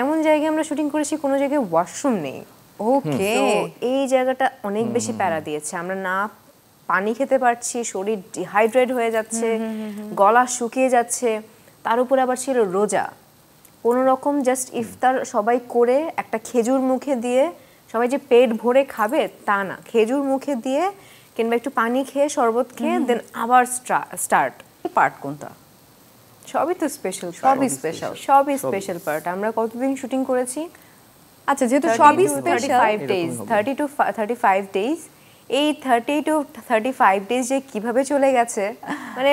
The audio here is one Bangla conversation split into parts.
এমন জায়গায় আমরা শুটিং করেছি কোনো জায়গায় ওয়াশরুম নেই। ওকে, এই জায়গাটা অনেক বেশি প্যারা দিয়েছে। আমরা না পানি খেতে পারছি, শরীর ডিহাইড্রেট হয়ে যাচ্ছে, গলা শুকিয়ে যাচ্ছে, তার উপর আবার ছিল রোজা। কোনো রকম জাস্ট ইফতার সবাই করে একটা খেজুর মুখে দিয়ে, সবাই যে পেট ভরে খাবে তা না, খেজুর মুখে দিয়ে কিংবা একটু পানি খেয়ে শরবত খেয়ে দেন আবার স্টার্ট। পার্ট কোনটা? সবই তো স্পেশাল, সবই স্পেশাল পার্ট। আমরা কতদিন শুটিং করেছি? আচ্ছা, যেহেতু সবই স্পেশাল, 30 to 35 ডেজ। এই 30 to 35 ডেজ যে কিভাবে চলে গেছে, মানে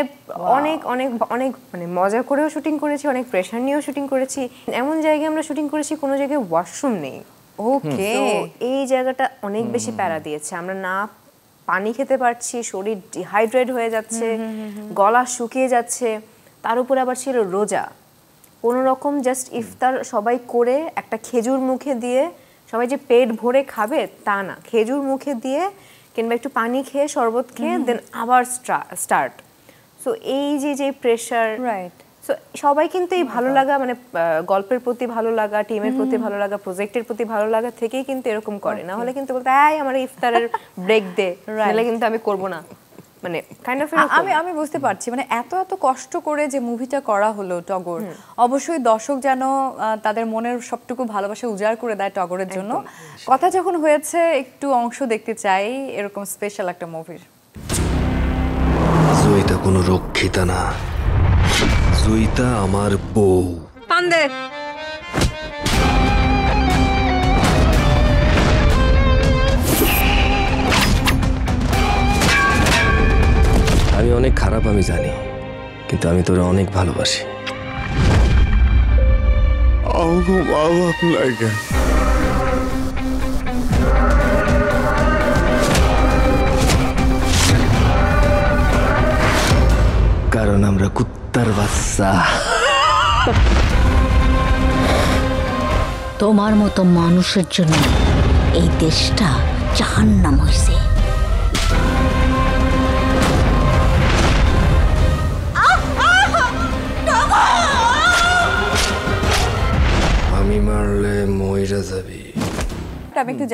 অনেক অনেক অনেক মানে মজা করেও শুটিং করেছি, অনেক প্রেশার নিয়েও শুটিং করেছি। এমন জায়গায় আমরা শুটিং করেছি কোনো জায়গায় ওয়াশরুম নেই। ওকে, এই জায়গাটা অনেক বেশি প্যারা দিয়েছে। আমরা না পানি খেতে পারছি, শরীর ডিহাইড্রেট হয়ে যাচ্ছে, গলা শুকিয়ে যাচ্ছে, তার উপর আবার ছিল রোজা। কোনো রকম জাস্ট ইফতার সবাই করে একটা খেজুর মুখে দিয়ে, সবাই যে পেট ভরে খাবে তা না, খেজুর মুখে দিয়ে কিংবা একটু পানি খেয়ে শরবত খেয়ে দেন আবার স্টার্ট। সো এই যে প্রেশার, রাইট। সো সবাই কিন্তু এই ভালো লাগা মানে গল্পের প্রতি ভালো লাগা, টিমের প্রতি ভালো লাগা, প্রজেক্টের প্রতি ভালো লাগা থেকেই কিন্তু এরকম করে। না হলে কিন্তু বলতে আমার ইফতারের ব্রেক দে, নাহলে কিন্তু আমি করব না, মানে কাইন্ড অফ। আমি বুঝতে পারছি, মানে এত কষ্ট করে যে মুভিটা করা হলো টগর, অবশ্যই দর্শক যেন তাদের মনের সবটুকু ভালোবাসা উজাড় করে দেয় টগরের জন্য। কথা যখন হয়েছে, একটু অংশ দেখতে চাই এরকম স্পেশাল একটা মুভির। জয়িতা কোনো রক্ষিতা না, জয়িতা আমার বউ। পান্দে আমি অনেক খারাপ, আমি জানি, কিন্তু আমি তোরা অনেক ভালোবাসি। কারণ আমরা কুত্তার বাচ্চা। তোমার মতো মানুষের জন্য এই দেশটা জাহান্নাম হয়েছে। আমি মারলে মইরা যাবি। আমি একটু